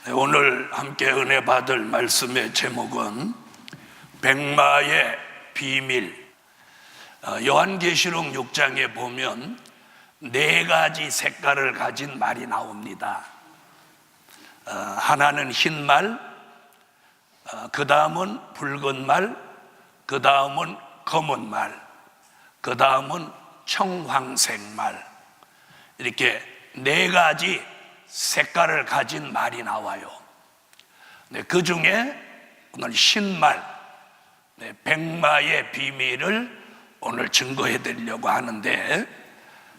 오늘 함께 은혜 받을 말씀의 제목은 백마의 비밀. 요한계시록 6장에 보면 네 가지 색깔을 가진 말이 나옵니다. 하나는 흰 말, 그 다음은 붉은 말, 그 다음은 검은 말, 그 다음은 청황색 말. 이렇게 네 가지 색깔을 가진 말이 나와요. 그 중에 오늘 흰말, 백마의 비밀을 오늘 증거해 드리려고 하는데,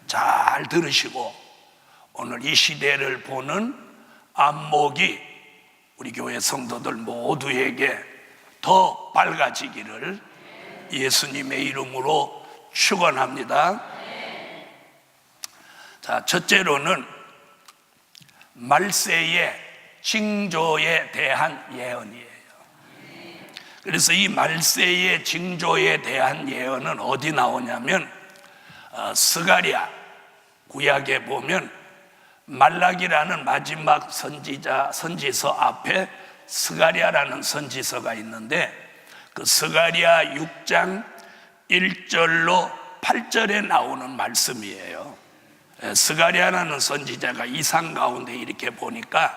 잘 들으시고 오늘 이 시대를 보는 안목이 우리 교회 성도들 모두에게 더 밝아지기를 예수님의 이름으로 축원합니다. 자, 첫째로는 말세의 징조에 대한 예언이에요. 그래서 이 말세의 징조에 대한 예언은 어디 나오냐면 스가랴 구약에 보면 말라기라는 마지막 선지서 앞에 스가랴라는 선지서가 있는데, 그 스가랴 6장 1절로 8절에 나오는 말씀이에요. 스가랴라는 선지자가 이상 가운데 이렇게 보니까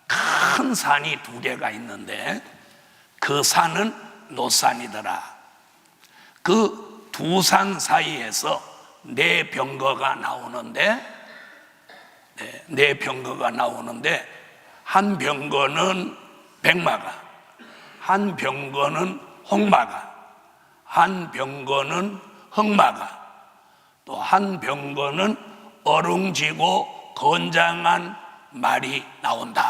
큰 산이 두 개가 있는데 그 산은 노산이더라. 그 두 산 사이에서 네 병거가 나오는데, 한 병거는 백마가, 한 병거는 홍마가, 한 병거는 흑마가, 또 한 병거는 어룽지고 건장한 말이 나온다,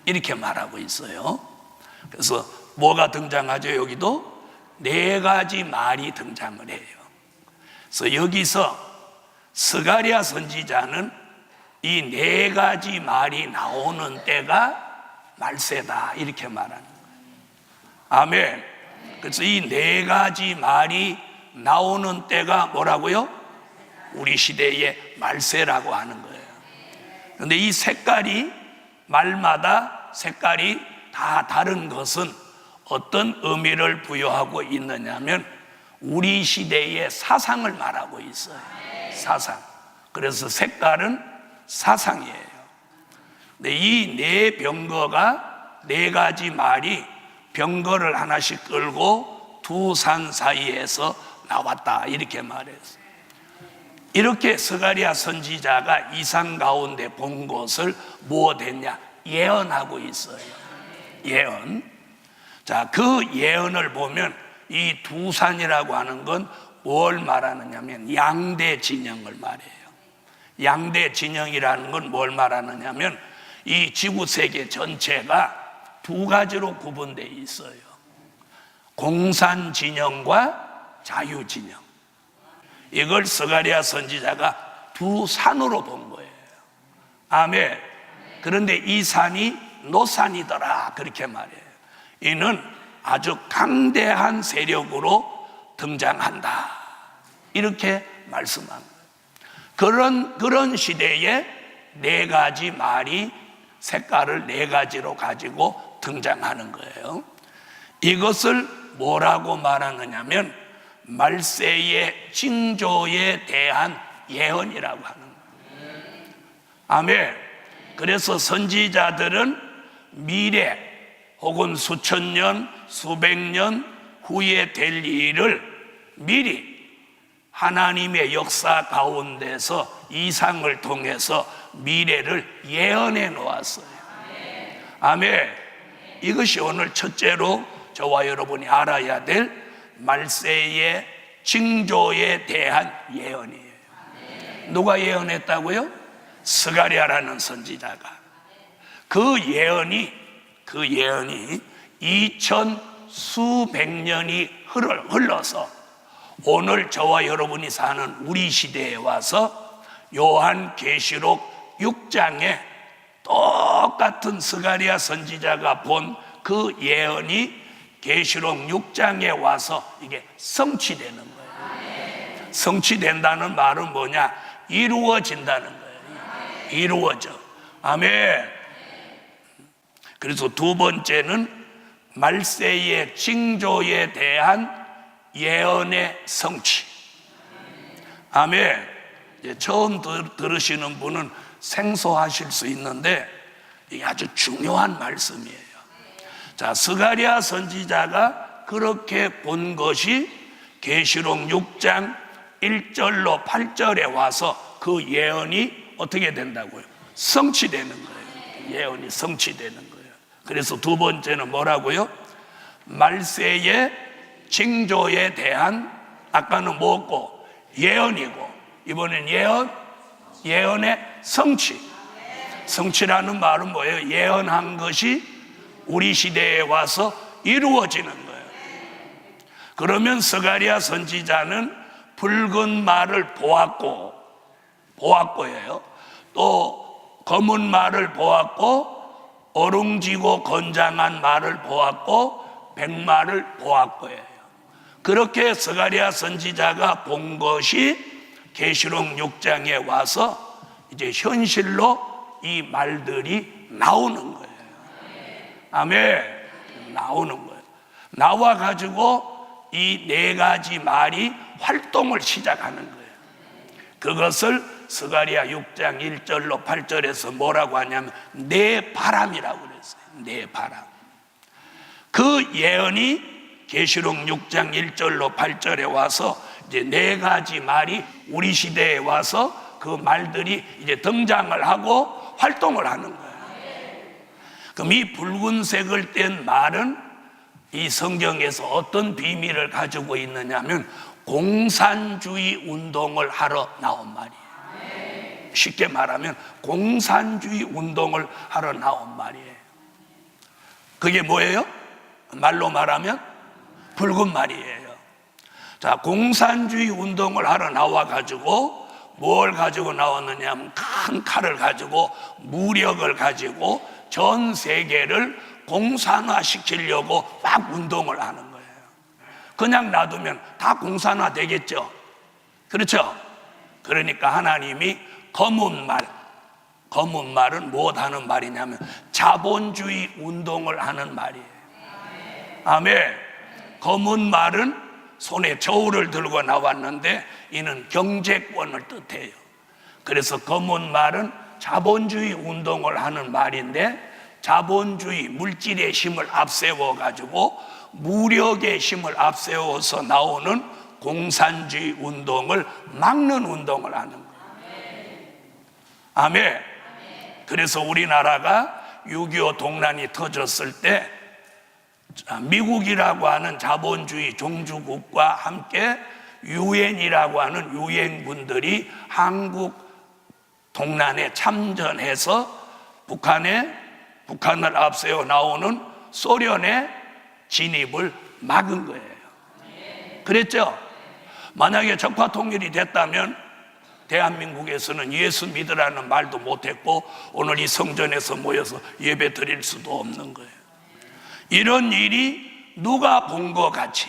이렇게 말하고 있어요. 그래서 뭐가 등장하죠? 여기도 네 가지 말이 등장을 해요. 그래서 여기서 스가랴 선지자는 이 네 가지 말이 나오는 때가 말세다, 이렇게 말하는 거예요. 아멘. 그래서 이 네 가지 말이 나오는 때가 뭐라고요? 우리 시대의 말세라고 하는 거예요. 그런데 이 색깔이, 말마다 색깔이 다 다른 것은 어떤 의미를 부여하고 있느냐면 우리 시대의 사상을 말하고 있어요. 사상. 그래서 색깔은 사상이에요. 근데 이 네 병거가, 네 가지 말이 병거를 하나씩 끌고 두 산 사이에서 나왔다, 이렇게 말했어요. 이렇게 스가랴 선지자가 이상 가운데 본 것을 무엇했냐? 예언하고 있어요. 예언. 자, 그 예언을 보면 이 두 산이라고 하는 건 뭘 말하느냐면 양대 진영을 말해요. 양대 진영이라는 건 뭘 말하느냐면 이 지구 세계 전체가 두 가지로 구분되어 있어요. 공산 진영과 자유 진영. 이걸 스가랴 선지자가 두 산으로 본 거예요. 아멘. 그런데 이 산이 노산이더라, 그렇게 말해요. 이는 아주 강대한 세력으로 등장한다, 이렇게 말씀한 거예요. 그런 시대에 네 가지 말이 색깔을 네 가지로 가지고 등장하는 거예요. 이것을 뭐라고 말하느냐면 말세의 징조에 대한 예언이라고 하는 거예요. 아멘. 그래서 선지자들은 미래 혹은 수천 년, 수백 년 후에 될 일을 미리 하나님의 역사 가운데서 이상을 통해서 미래를 예언해 놓았어요. 아멘. 이것이 오늘 첫째로 저와 여러분이 알아야 될 말세의 징조에 대한 예언이에요. 누가 예언했다고요? 스가랴라는 선지자가. 그 예언이 2000 수백 년이 흘러서 오늘 저와 여러분이 사는 우리 시대에 와서 요한계시록 6장에 똑같은 스가랴 선지자가 본 그 예언이 계시록 6장에 와서 이게 성취되는 거예요. 성취된다는 말은 뭐냐? 이루어진다는 거예요. 이루어져. 아멘. 그래서 두 번째는 말세의 징조에 대한 예언의 성취. 아멘. 처음 들으시는 분은 생소하실 수 있는데 이게 아주 중요한 말씀이에요. 자, 스가랴 선지자가 그렇게 본 것이 계시록 6장 1절로 8절에 와서 그 예언이 어떻게 된다고요? 성취되는 거예요. 예언이 성취되는 거예요. 그래서 두 번째는 뭐라고요? 말세의 징조에 대한, 아까는 뭐고? 예언이고, 이번엔 예언의 성취. 성취라는 말은 뭐예요? 예언한 것이 우리 시대에 와서 이루어지는 거예요. 그러면 스가랴 선지자는 붉은 말을 보았고예요. 또 검은 말을 보았고, 어룽지고 건장한 말을 보았고, 백마를 보았고예요. 그렇게 스가랴 선지자가 본 것이 계시록 6장에 와서 이제 현실로 이 말들이 나오는 거예요. 아멘. 나오는 거예요. 나와 가지고 이 네 가지 말이 활동을 시작하는 거예요. 그것을 스가랴 6장 1절로 8절에서 뭐라고 하냐면 내 바람이라고 그랬어요. 내 바람. 그 예언이 계시록 6장 1절로 8절에 와서 이제 네 가지 말이 우리 시대에 와서 그 말들이 이제 등장을 하고 활동을 하는 거예요. 그럼 이 붉은색을 뗀 말은 이 성경에서 어떤 비밀을 가지고 있느냐면 공산주의 운동을 하러 나온 말이에요. 쉽게 말하면 공산주의 운동을 하러 나온 말이에요. 그게 뭐예요? 말로 말하면 붉은 말이에요. 자, 공산주의 운동을 하러 나와가지고 뭘 가지고 나왔느냐 하면 큰 칼을 가지고 무력을 가지고 전 세계를 공산화 시키려고 막 운동을 하는 거예요. 그냥 놔두면 다 공산화 되겠죠. 그렇죠? 그러니까 하나님이 검은 말은 무엇 하는 말이냐면 자본주의 운동을 하는 말이에요. 아멘. 검은 말은 손에 저울을 들고 나왔는데 이는 경제권을 뜻해요. 그래서 검은 말은 자본주의 운동을 하는 말인데 자본주의 물질의 힘을 앞세워 가지고 무력의 힘을 앞세워서 나오는 공산주의 운동을 막는 운동을 하는 거예요. 아멘. 그래서 우리나라가 6.25 동란이 터졌을 때 미국이라고 하는 자본주의 종주국과 함께 유엔이라고 하는 유엔군들이 한국 동란에 참전해서 북한을 앞세워 나오는 소련의 진입을 막은 거예요. 그랬죠? 만약에 적화 통일이 됐다면 대한민국에서는 예수 믿으라는 말도 못했고 오늘 이 성전에서 모여서 예배 드릴 수도 없는 거예요. 이런 일이 누가 본 것 같이,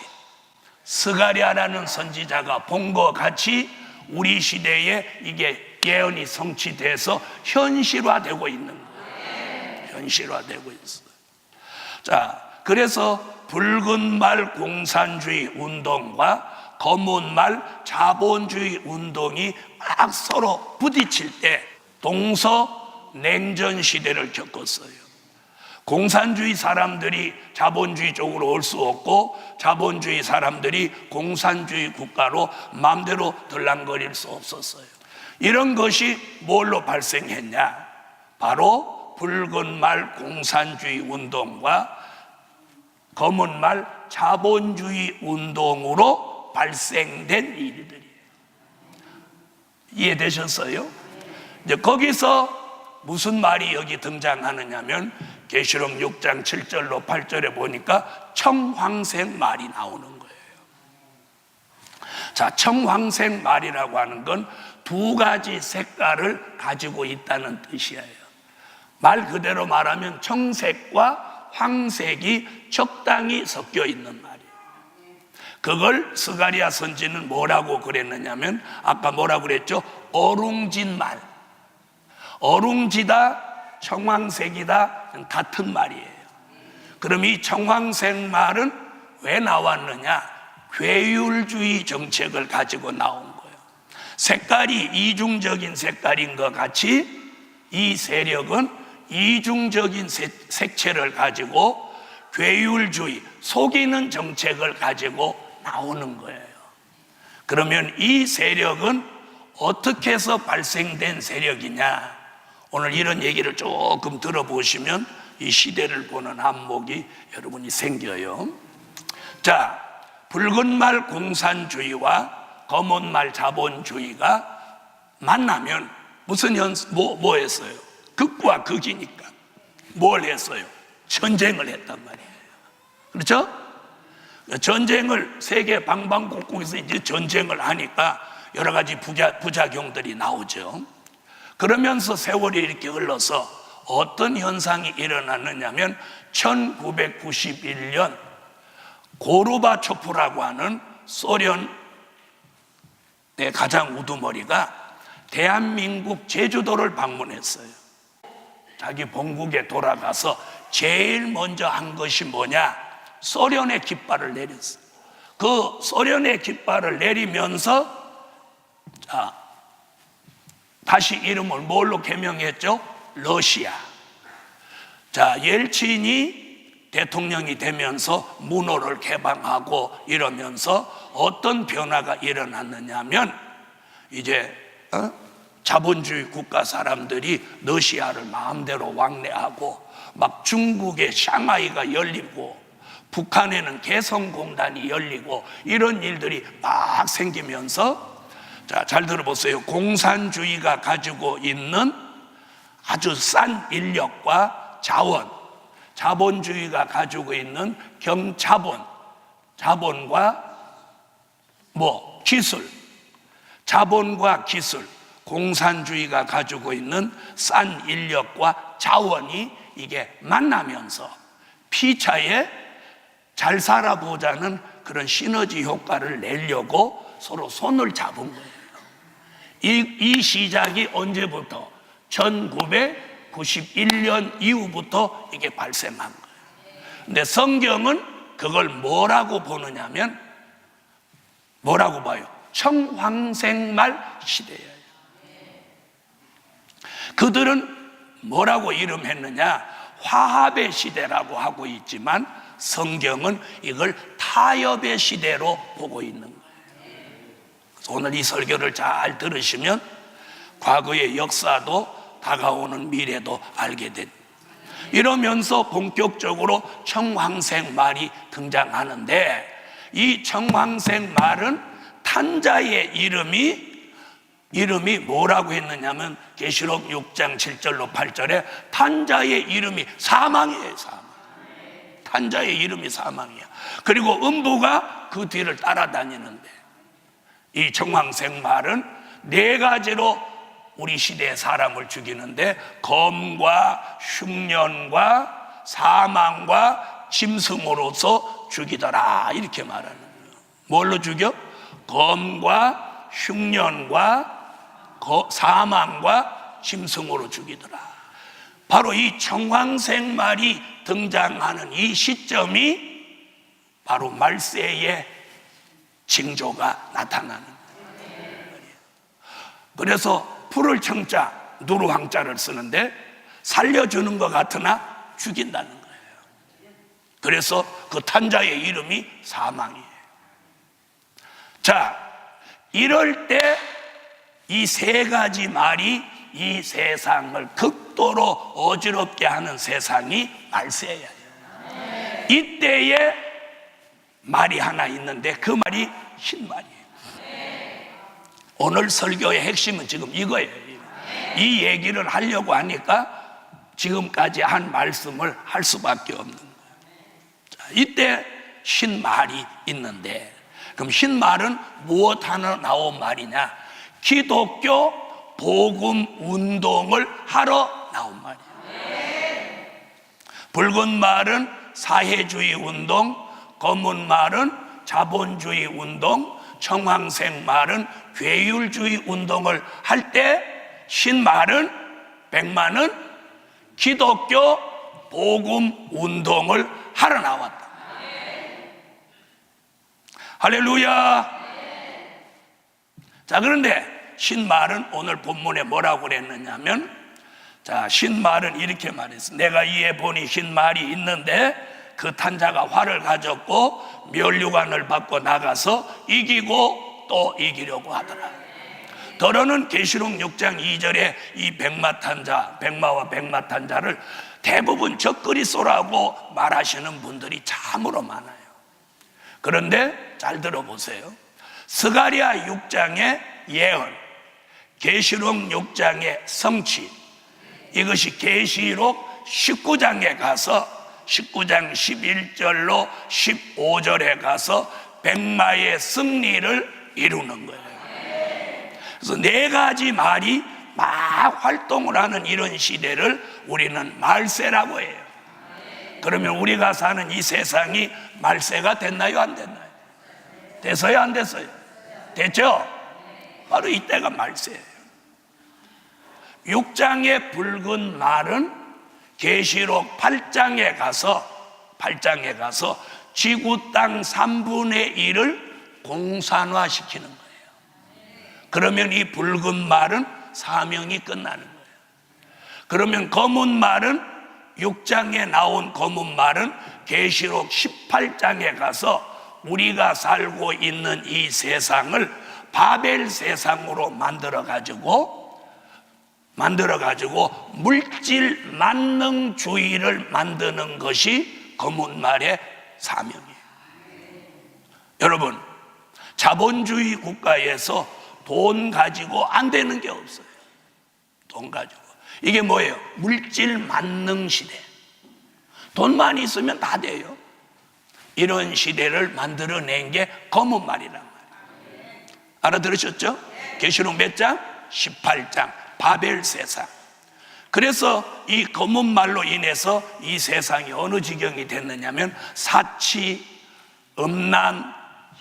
스가랴라는 선지자가 본 것 같이 우리 시대에 이게 예언이 성취돼서 현실화되고 있는 거예요. 현실화되고 있어요. 자, 그래서 붉은 말 공산주의 운동과 검은 말 자본주의 운동이 막 서로 부딪힐 때 동서냉전 시대를 겪었어요. 공산주의 사람들이 자본주의 쪽으로 올 수 없고 자본주의 사람들이 공산주의 국가로 마음대로 들랑거릴 수 없었어요. 이런 것이 뭘로 발생했냐? 바로 붉은 말 공산주의 운동과 검은 말 자본주의 운동으로 발생된 일들이에요. 이해되셨어요? 이제 거기서 무슨 말이 여기 등장하느냐면 계시록 6장 7절로 8절에 보니까 청황색 말이 나오는 거예요. 자, 청황색 말이라고 하는 건 두 가지 색깔을 가지고 있다는 뜻이에요. 말 그대로 말하면 청색과 황색이 적당히 섞여 있는 말이에요. 그걸 스가랴 선지는 뭐라고 그랬느냐면 아까 뭐라고 그랬죠? 어룽진 말. 어룽지다 청황색이다 같은 말이에요. 그럼 이 청황색 말은 왜 나왔느냐? 괴율주의 정책을 가지고 나온 거예요. 색깔이 이중적인 색깔인 것 같이 이 세력은 이중적인 색채를 가지고 괴율주의, 속이는 정책을 가지고 나오는 거예요. 그러면 이 세력은 어떻게 해서 발생된 세력이냐? 오늘 이런 얘기를 조금 들어보시면 이 시대를 보는 안목이 여러분이 생겨요. 자, 붉은 말 공산주의와 검은 말 자본주의가 만나면 무슨 뭐 했어요? 극과 극이니까 뭘 했어요? 전쟁을 했단 말이에요. 그렇죠? 전쟁을 세계 방방곡곡에서 이제 전쟁을 하니까 여러 가지 부작용들이 나오죠. 그러면서 세월이 이렇게 흘러서 어떤 현상이 일어났느냐면 1991년 고르바초프라고 하는 소련의 가장 우두머리가 대한민국 제주도를 방문했어요. 자기 본국에 돌아가서 제일 먼저 한 것이 뭐냐? 소련의 깃발을 내렸어요. 그 소련의 깃발을 내리면서 다시 이름을 뭘로 개명했죠? 러시아. 자, 옐친이 대통령이 되면서 문호를 개방하고 이러면서 어떤 변화가 일어났느냐면 이제 자본주의 국가 사람들이 러시아를 마음대로 왕래하고 막 중국의 샹하이가 열리고 북한에는 개성공단이 열리고 이런 일들이 막 생기면서 자, 잘 들어보세요. 공산주의가 가지고 있는 아주 싼 인력과 자원, 자본주의가 가지고 있는 경자본, 자본과 기술, 자본과 기술, 공산주의가 가지고 있는 싼 인력과 자원이 이게 만나면서 피차에 잘 살아보자는 그런 시너지 효과를 내려고 서로 손을 잡은 거예요. 이 시작이 언제부터? 1991년 이후부터 이게 발생한 거예요. 근데 성경은 그걸 뭐라고 보느냐면 뭐라고 봐요? 청황색말 시대예요. 그들은 뭐라고 이름했느냐? 화합의 시대라고 하고 있지만 성경은 이걸 타협의 시대로 보고 있는 거예요. 오늘 이 설교를 잘 들으시면 과거의 역사도 다가오는 미래도 알게 됩니다. 이러면서 본격적으로 청황색 말이 등장하는데 이 청황색 말은 탄자의 이름이 뭐라고 했느냐면 계시록 6장 7절로 8절에 탄자의 이름이 사망이에요. 사망. 탄자의 이름이 사망이야. 그리고 음부가 그 뒤를 따라다니는데 이 청황색 말은 네 가지로 우리 시대의 사람을 죽이는데 검과 흉년과 사망과 짐승으로서 죽이더라 이렇게 말하는 거예요. 뭘로 죽여? 검과 흉년과 사망과 짐승으로 죽이더라. 바로 이 청황색 말이 등장하는 이 시점이 바로 말세의 징조가 나타나는 거예요. 그래서 풀을 청자, 누루 황자를 쓰는데 살려주는 것 같으나 죽인다는 거예요. 그래서 그 탄자의 이름이 사망이에요. 자, 이럴 때 이 세 가지 말이 이 세상을 극도로 어지럽게 하는 세상이 말세예요. 이때에 말이 하나 있는데 그 말이 흰말이에요. 오늘 설교의 핵심은 지금 이거예요. 이 얘기를 하려고 하니까 지금까지 한 말씀을 할 수밖에 없는 거예요. 자, 이때 흰말이 있는데 그럼 흰말은 무엇 하나 나온 말이냐? 기독교 복음 운동을 하러 나온 말이에요. 붉은 말은 사회주의 운동, 검은 말은 자본주의 운동, 청황색 말은 괴율주의 운동을 할 때 흰말은 백만은 기독교 복음 운동을 하러 나왔다. 할렐루야. 자, 그런데 신말은 오늘 본문에 뭐라고 그랬느냐면, 자, 신말은 이렇게 말했어. 내가 이에 보니 흰말이 있는데 그 탄자가 활을 가졌고 면류관을 받고 나가서 이기고 또 이기려고 하더라. 더러는 계시록 6장 2절에 이 백마탄자, 백마와 백마탄자를 대부분 적그리 쏘라고 말하시는 분들이 참으로 많아요. 그런데 잘 들어보세요. 스가랴 6장의 예언, 계시록 6장의 성취, 이것이 계시록 19장에 가서 19장 11절로 15절에 가서 백마의 승리를 이루는 거예요. 그래서 네 가지 말이 막 활동을 하는 이런 시대를 우리는 말세라고 해요. 그러면 우리가 사는 이 세상이 말세가 됐나요, 안 됐나요? 됐어요, 안 됐어요? 됐죠? 바로 이때가 말세예요. 6장의 붉은 말은 계시록 8장에 가서 지구 땅 3분의 1을 공산화시키는 거예요. 그러면 이 붉은 말은 사명이 끝나는 거예요. 그러면 검은 말은 6장에 나온 검은 말은 계시록 18장에 가서 우리가 살고 있는 이 세상을 바벨 세상으로 만들어 가지고 물질 만능주의를 만드는 것이 검은 말의 사명이에요. 여러분, 자본주의 국가에서 돈 가지고 안 되는 게 없어요. 돈 가지고. 이게 뭐예요? 물질 만능 시대. 돈만 있으면 다 돼요. 이런 시대를 만들어낸 게 검은 말이란 말이에요. 알아들으셨죠? 계시록 몇 장? 18장. 바벨 세상. 그래서 이 검은 말로 인해서 이 세상이 어느 지경이 됐느냐면 사치, 음란,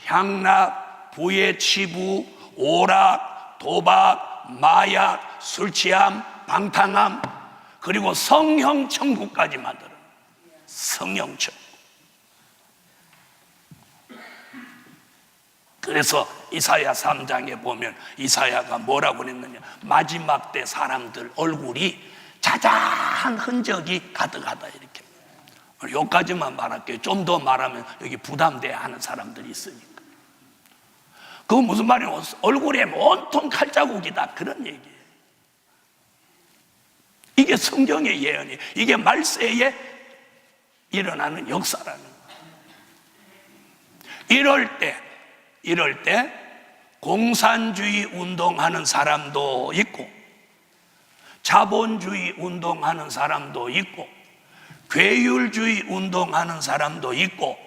향락, 부의 치부, 오락, 도박, 마약, 술 취함, 방탕함, 그리고 성형천국까지 만들어요. 성형천국. 그래서 이사야 3장에 보면 이사야가 뭐라고 그랬느냐, 마지막 때 사람들 얼굴이 자자한 흔적이 가득하다, 이렇게. 여기까지만 말할게요. 좀 더 말하면 여기 부담돼 하는 사람들이 있으니까. 그거 무슨 말이에요? 얼굴에 온통 칼자국이다, 그런 얘기예요. 이게 성경의 예언이에요. 이게 말세에 일어나는 역사라는 거예요. 이럴 때 공산주의 운동하는 사람도 있고, 자본주의 운동하는 사람도 있고, 괴율주의 운동하는 사람도 있고,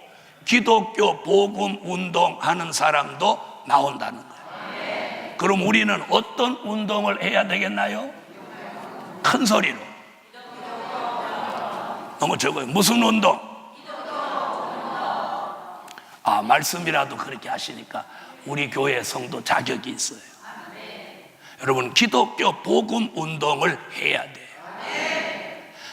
기독교 복음 운동하는 사람도 나온다는 거예요. 그럼 우리는 어떤 운동을 해야 되겠나요? 큰 소리로. 너무 적어요. 무슨 운동? 아, 말씀이라도 그렇게 하시니까 우리 교회 성도 자격이 있어요. 여러분, 기독교 복음 운동을 해야 돼요.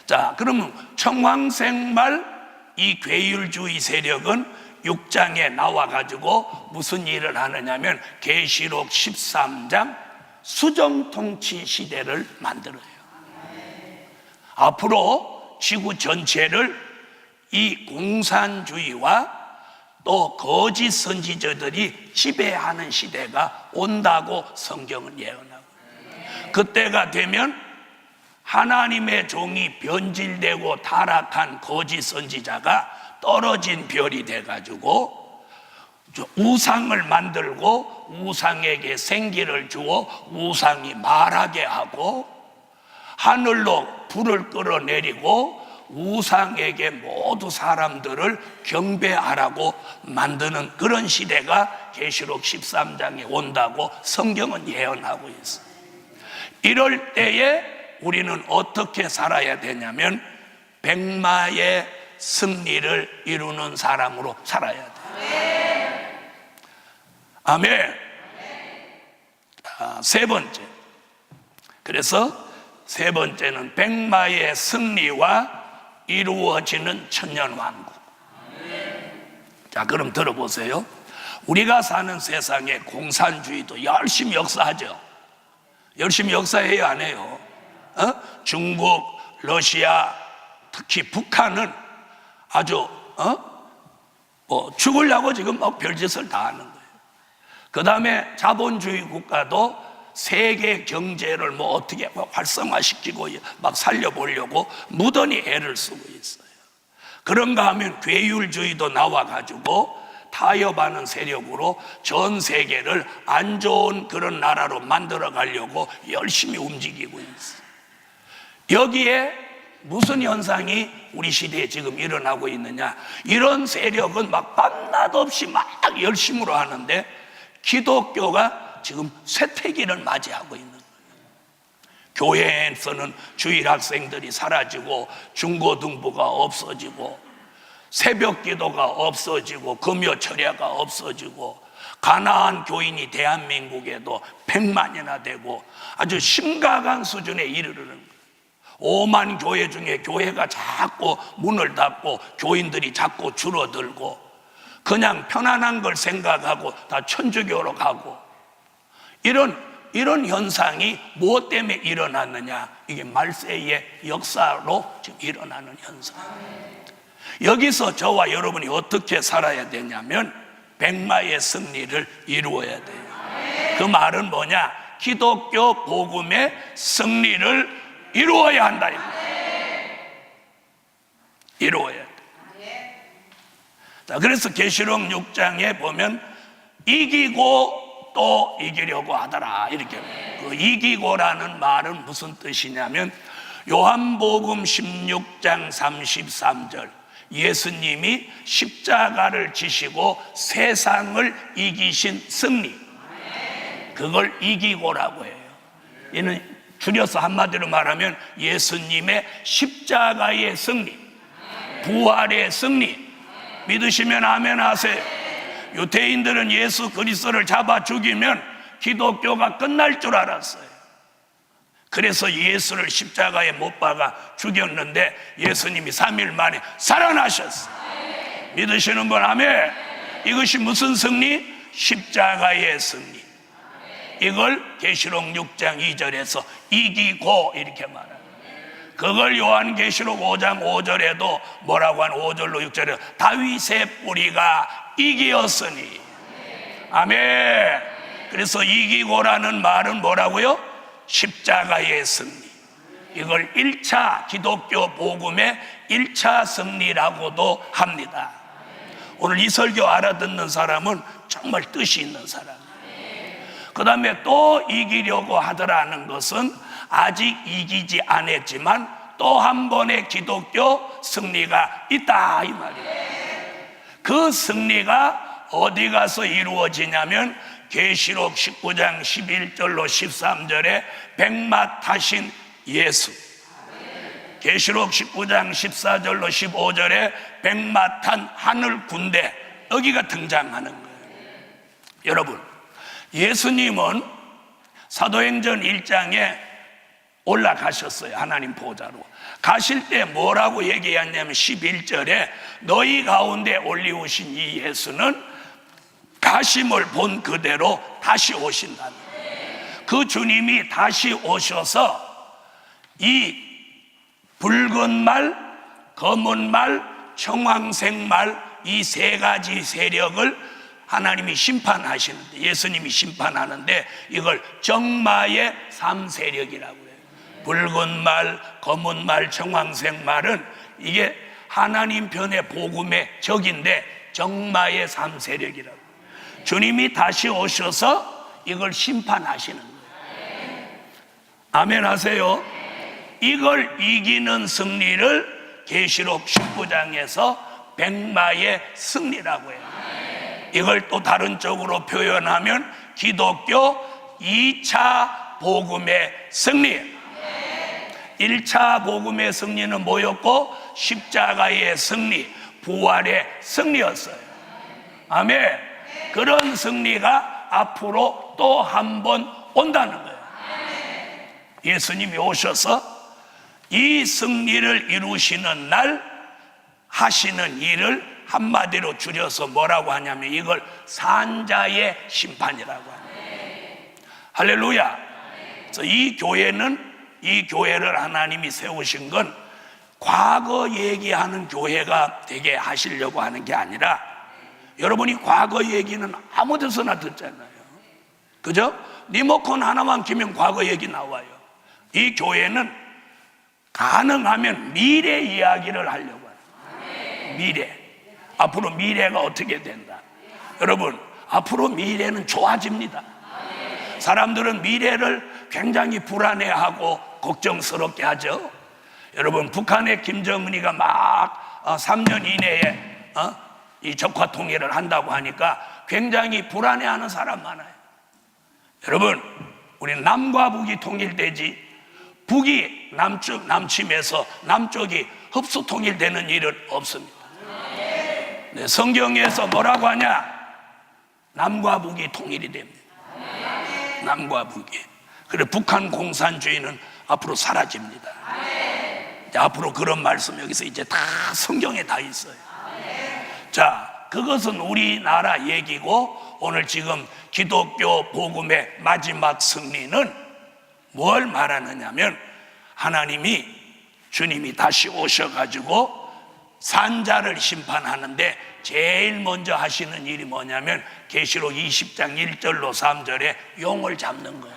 자, 그러면 청황생말 이 괴율주의 세력은 6장에 나와가지고 무슨 일을 하느냐면 계시록 13장 수정통치 시대를 만들어요. 앞으로 지구 전체를 이 공산주의와 또 거짓 선지자들이 지배하는 시대가 온다고 성경은 예언하고, 그때가 되면 하나님의 종이 변질되고 타락한 거짓 선지자가 떨어진 별이 돼가지고 우상을 만들고 우상에게 생기를 주어 우상이 말하게 하고, 하늘로 불을 끌어내리고 우상에게 모두 사람들을 경배하라고 만드는 그런 시대가 계시록 13장에 온다고 성경은 예언하고 있어요. 이럴 때에 우리는 어떻게 살아야 되냐면 백마의 승리를 이루는 사람으로 살아야 돼요. 아멘. 세 번째, 그래서 세 번째는 백마의 승리와 이루어지는 천년왕국. 자, 그럼 들어보세요. 우리가 사는 세상에 공산주의도 열심히 역사하죠. 열심히 역사해요, 안 해요? 중국, 러시아, 특히 북한은 아주 죽으려고 지금 막 별짓을 다 하는 거예요. 그 다음에 자본주의 국가도 세계 경제를 뭐 어떻게 활성화시키고 막 살려보려고 무던히 애를 쓰고 있어요. 그런가 하면 괴율주의도 나와가지고 타협하는 세력으로 전 세계를 안 좋은 그런 나라로 만들어 가려고 열심히 움직이고 있어요. 여기에 무슨 현상이 우리 시대에 지금 일어나고 있느냐? 이런 세력은 막 밤낮 없이 막 열심으로 하는데 기독교가 지금 쇠퇴기를 맞이하고 있는 거예요. 교회에서는 주일 학생들이 사라지고 중고등부가 없어지고 새벽 기도가 없어지고 금요 철야가 없어지고 가나안 교인이 대한민국에도 100만이나 되고 아주 심각한 수준에 이르르는 거예요. 5만 교회 중에 교회가 자꾸 문을 닫고 교인들이 자꾸 줄어들고 그냥 편안한 걸 생각하고 다 천주교로 가고 이런 현상이 무엇 때문에 일어났느냐? 이게 말세의 역사로 지금 일어나는 현상. 여기서 저와 여러분이 어떻게 살아야 되냐면 백마의 승리를 이루어야 돼요. 그 말은 뭐냐? 기독교 복음의 승리를 이루어야 한다. 이루어야 돼. 자, 그래서 계시록 6장에 보면 이기고 또 이기려고 하더라 이렇게. 그 이기고라는 말은 무슨 뜻이냐면 요한복음 16장 33절 예수님이 십자가를 지시고 세상을 이기신 승리, 그걸 이기고라고 해요. 이는 줄여서 한마디로 말하면 예수님의 십자가의 승리, 부활의 승리. 믿으시면 아멘 하세요. 유대인들은 예수 그리스도를 잡아 죽이면 기독교가 끝날 줄 알았어요. 그래서 예수를 십자가에 못 박아 죽였는데 예수님이 3일 만에 살아나셨어요. 믿으시는 분 아멘. 이것이 무슨 승리? 십자가의 승리. 이걸 계시록 6장 2절에서 이기고 이렇게 말합니다. 그걸 요한계시록 5장 5절에도 뭐라고 하는 5절로 6절에 다윗의 뿌리가 이기었으니. 아멘. 그래서 이기고라는 말은 뭐라고요? 십자가의 승리. 이걸 1차 기독교 복음의 1차 승리라고도 합니다. 오늘 이 설교 알아듣는 사람은 정말 뜻이 있는 사람이에요. 그 다음에 또 이기려고 하더라는 것은 아직 이기지 않았지만 또 한 번의 기독교 승리가 있다 이 말이에요. 그 승리가 어디 가서 이루어지냐면 계시록 19장 11절로 13절에 백마 타신 예수, 계시록 19장 14절로 15절에 백마 탄 하늘 군대, 여기가 등장하는 거예요. 여러분, 예수님은 사도행전 1장에 올라가셨어요. 하나님 보좌로 가실 때 뭐라고 얘기했냐면 11절에 너희 가운데 올리우신 이 예수는 가심을 본 그대로 다시 오신다. 그 주님이 다시 오셔서 이 붉은 말, 검은 말, 청황색 말, 이 세 가지 세력을 하나님이 심판하시는데, 예수님이 심판하는데 이걸 정마의 3세력이라고 해요. 붉은 말, 검은 말, 청황색 말은 이게 하나님 편의 복음의 적인데 정마의 3세력이라고. 주님이 다시 오셔서 이걸 심판하시는 거예요. 아멘 하세요. 이걸 이기는 승리를 계시록 19장에서 백마의 승리라고 해요. 이걸 또 다른 쪽으로 표현하면 기독교 2차 복음의 승리. 1차 복음의 승리는 뭐였고? 십자가의 승리, 부활의 승리였어요. 아멘. 그런 승리가 앞으로 또 한 번 온다는 거예요. 예수님이 오셔서 이 승리를 이루시는 날 하시는 일을 한마디로 줄여서 뭐라고 하냐면 이걸 산자의 심판이라고 합니다. 할렐루야. 그래서 이 교회를 하나님이 세우신 건 과거 얘기하는 교회가 되게 하시려고 하는 게 아니라, 여러분이 과거 얘기는 아무 데서나 듣잖아요. 그죠? 리모컨 하나만 키면 과거 얘기 나와요. 이 교회는 가능하면 미래 이야기를 하려고 해요. 미래. 앞으로 미래가 어떻게 된다. 여러분, 앞으로 미래는 좋아집니다. 사람들은 미래를 굉장히 불안해하고 걱정스럽게 하죠. 여러분, 북한의 김정은이가 막 3년 이내에 이 적화 통일을 한다고 하니까 굉장히 불안해하는 사람 많아요. 여러분, 우리 남과 북이 통일되지 북이 남침해서 남쪽이 흡수 통일되는 일은 없습니다. 네, 성경에서 뭐라고 하냐? 남과 북이 통일이 됩니다. 남과 북이. 그래, 북한 공산주의는 앞으로 사라집니다. 앞으로 그런 말씀 여기서 이제 다 성경에 다 있어요. 자, 그것은 우리나라 얘기고, 오늘 지금 기독교 복음의 마지막 승리는 뭘 말하느냐면, 하나님이 주님이 다시 오셔가지고 산자를 심판하는데 제일 먼저 하시는 일이 뭐냐면 계시록 20장 1절로 3절에 용을 잡는 거예요.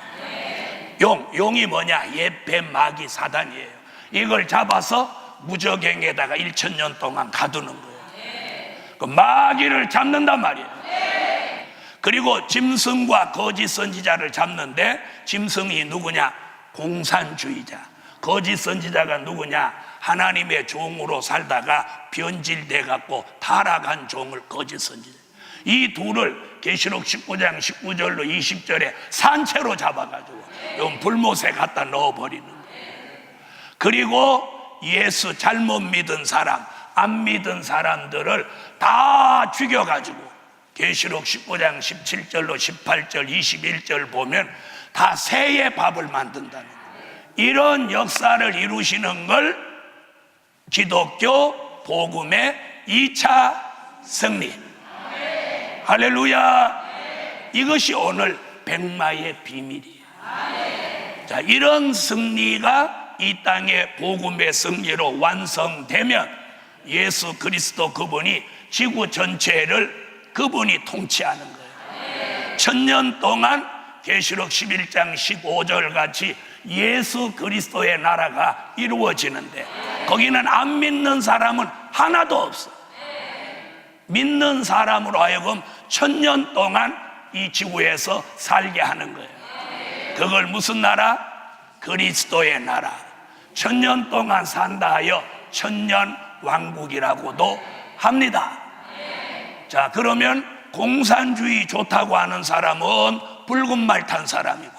용이 뭐냐? 옛 뱀, 마귀, 사단이에요. 이걸 잡아서 무저갱에다가 1000년 동안 가두는 거예요. 그 마귀를 잡는단 말이에요. 그리고 짐승과 거짓 선지자를 잡는데, 짐승이 누구냐? 공산주의자. 거짓 선지자가 누구냐? 하나님의 종으로 살다가 변질돼 갖고 타락한 종을 거짓 선지자. 이 둘을 계시록 19장 19절로 20절에 산채로 잡아가지고 불못에 갖다 넣어버리는 거예요. 그리고 예수 잘못 믿은 사람, 안 믿은 사람들을 다 죽여가지고 계시록 19장 17절로 18절 21절 보면 다 새의 밥을 만든다는 거예요. 이런 역사를 이루시는 걸 기독교 복음의 2차 승리. 할렐루야. 이것이 오늘 백마의 비밀이에요. 자, 이런 승리가 이 땅의 복음의 승리로 완성되면 예수 그리스도 그분이 지구 전체를 그분이 통치하는 거예요. 1000년 동안 계시록 11장 15절 같이 예수 그리스도의 나라가 이루어지는데, 거기는 안 믿는 사람은 하나도 없어. 믿는 사람으로 하여금 1000년 동안 이 지구에서 살게 하는 거예요. 그걸 무슨 나라? 그리스도의 나라. 1000년 동안 산다 하여 천년 왕국이라고도 합니다. 자, 그러면 공산주의 좋다고 하는 사람은 붉은 말 탄 사람이고,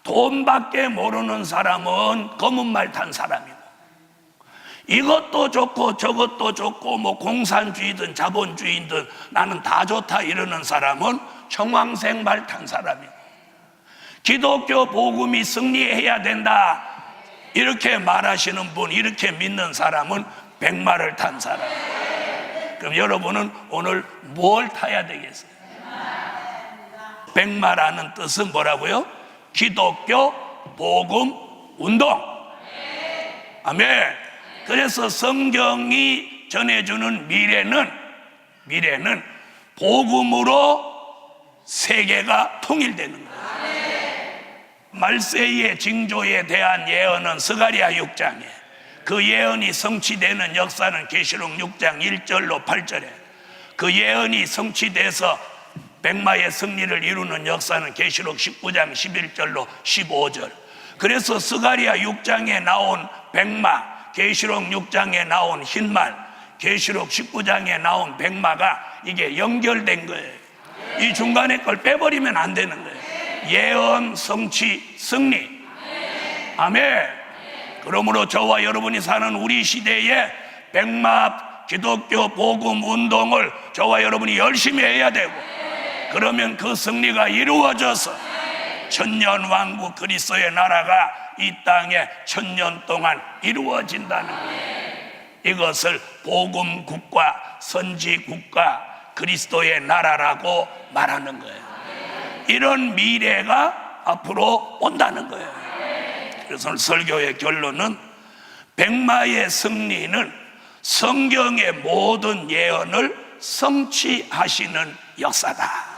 돈밖에 모르는 사람은 검은 말 탄 사람이고, 이것도 좋고 저것도 좋고 뭐 공산주의든 자본주의든 나는 다 좋다 이러는 사람은 청황색 말 탄 사람이고, 기독교 복음이 승리해야 된다 이렇게 말하시는 분, 이렇게 믿는 사람은 백마를 탄 사람이에요. 그럼 여러분은 오늘 뭘 타야 되겠어요? 백마라는 뜻은 뭐라고요? 기독교 복음 운동. 아멘. 그래서 성경이 전해주는 미래는 복음으로 세계가 통일되는 거예요. 말세의 징조에 대한 예언은 스가랴 6장에, 그 예언이 성취되는 역사는 계시록 6장 1절로 8절에, 그 예언이 성취돼서 백마의 승리를 이루는 역사는 계시록 19장 11절로 15절. 그래서 스가랴 6장에 나온 백마, 계시록 6장에 나온 흰말, 계시록 19장에 나온 백마가 이게 연결된 거예요. 이 중간에 걸 빼버리면 안 되는 거예요. 예언, 성취, 승리. 아멘. 그러므로 저와 여러분이 사는 우리 시대에 백마 기독교 복음 운동을 저와 여러분이 열심히 해야 되고, 그러면 그 승리가 이루어져서 천년왕국 그리스도의 나라가 이 땅에 천년 동안 이루어진다는 거예요. 이것을 복음국가, 선지국가, 그리스도의 나라라고 말하는 거예요. 이런 미래가 앞으로 온다는 거예요. 그래서 오늘 설교의 결론은 백마의 승리는 성경의 모든 예언을 성취하시는 역사다.